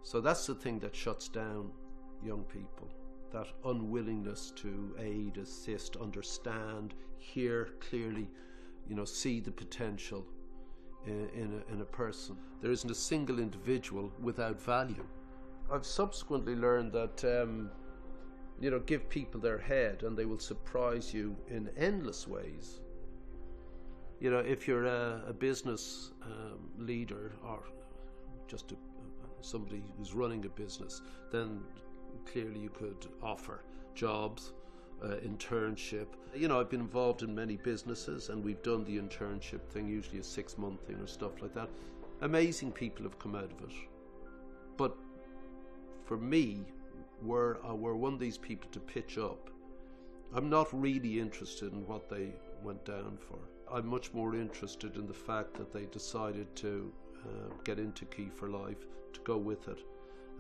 So that's the thing that shuts down young people, that unwillingness to aid, assist, understand, hear clearly, see the potential in a person. There isn't a single individual without value. I've subsequently learned that give people their head and they will surprise you in endless ways. If you're a business leader or just somebody who's running a business, then clearly you could offer jobs, internship. I've been involved in many businesses and we've done the internship thing, usually a 6-month thing or stuff like that. Amazing people have come out of it. But for me, were one of these people to pitch up, I'm not really interested in what they went down for. I'm much more interested in the fact that they decided to get into Key for Life, to go with it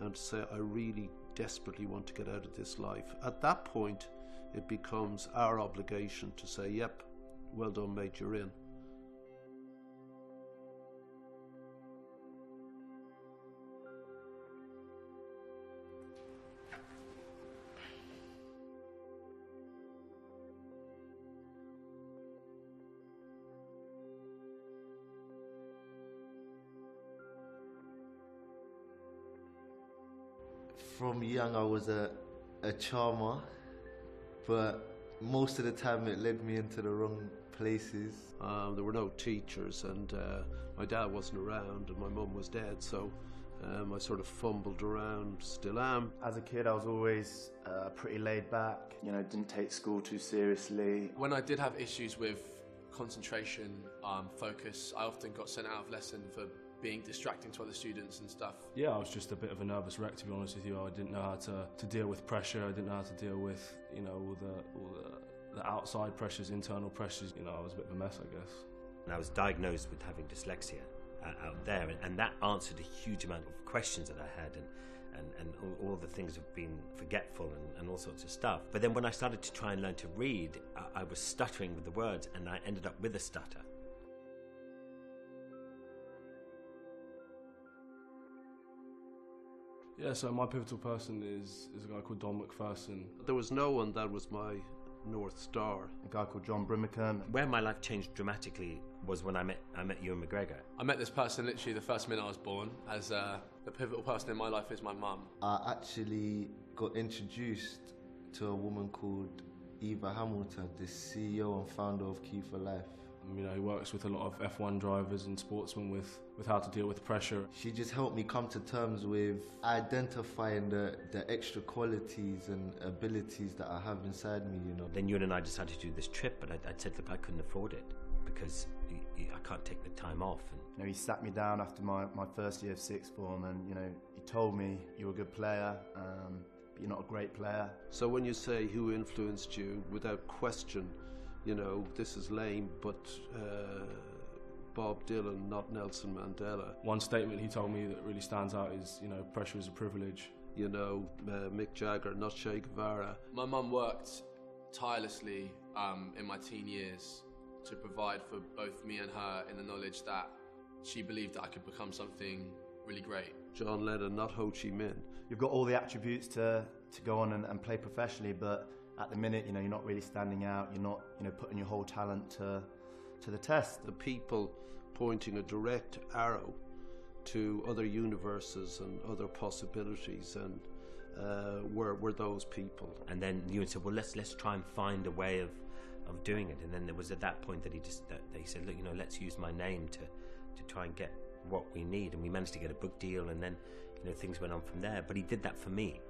and to say, I really desperately want to get out of this life. At that point, it becomes our obligation to say, yep, well done mate, you're in. From young I was a charmer, but most of the time it led me into the wrong places. There were no teachers and my dad wasn't around and my mum was dead, so I sort of fumbled around, still am. As a kid I was always pretty laid back, didn't take school too seriously. When I did have issues with concentration, focus, I often got sent out of lesson for being distracting to other students and stuff. Yeah, I was just a bit of a nervous wreck, to be honest with you. I didn't know how to deal with pressure. I didn't know how to deal with, all the outside pressures, internal pressures. I was a bit of a mess, I guess. And I was diagnosed with having dyslexia out there, and that answered a huge amount of questions that I had, and all the things of being forgetful and all sorts of stuff. But then when I started to try and learn to read, I was stuttering with the words, and I ended up with a stutter. Yeah, so my pivotal person is a guy called Don McPherson. There was no one that was my North Star. A guy called John Brimacombe. Where my life changed dramatically was when I met Ewan McGregor. I met this person literally the first minute I was born, as the pivotal person in my life is my mum. I actually got introduced to a woman called Eva Hamilton, the CEO and founder of Key for Life. He works with a lot of F1 drivers and sportsmen with how to deal with pressure. She just helped me come to terms with identifying the extra qualities and abilities that I have inside me, Then Ewan and I decided to do this trip, but I said, look, I couldn't afford it because I can't take the time off. And he sat me down after my first year of sixth form and, he told me, you're a good player, but you're not a great player. So when you say who influenced you, without question, this is lame, but Bob Dylan, not Nelson Mandela. One statement he told me that really stands out is, pressure is a privilege. Mick Jagger, not Che Guevara. My mum worked tirelessly in my teen years to provide for both me and her in the knowledge that she believed that I could become something really great. John Lennon, not Ho Chi Minh. You've got all the attributes to go on and play professionally, but at the minute, you're not really standing out. You're not, putting your whole talent to the test. The people pointing a direct arrow to other universes and other possibilities, and were those people. And then Ewan said, well, let's try and find a way of doing it. And then there was at that point that he said, look, let's use my name to try and get what we need. And we managed to get a book deal, and then things went on from there. But he did that for me.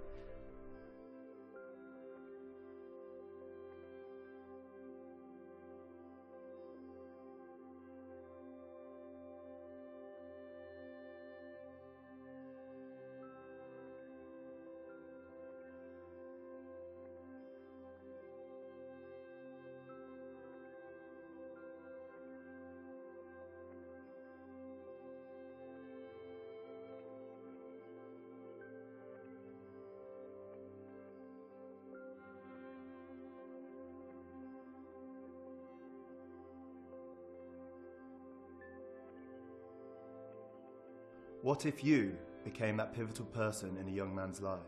What if you became that pivotal person in a young man's life?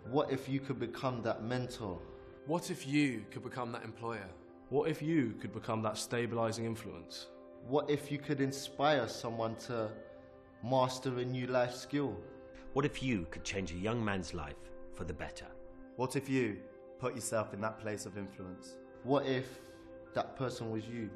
What if you could become that mentor? What if you could become that employer? What if you could become that stabilising influence? What if you could inspire someone to master a new life skill? What if you could change a young man's life for the better? What if you put yourself in that place of influence? What if that person was you?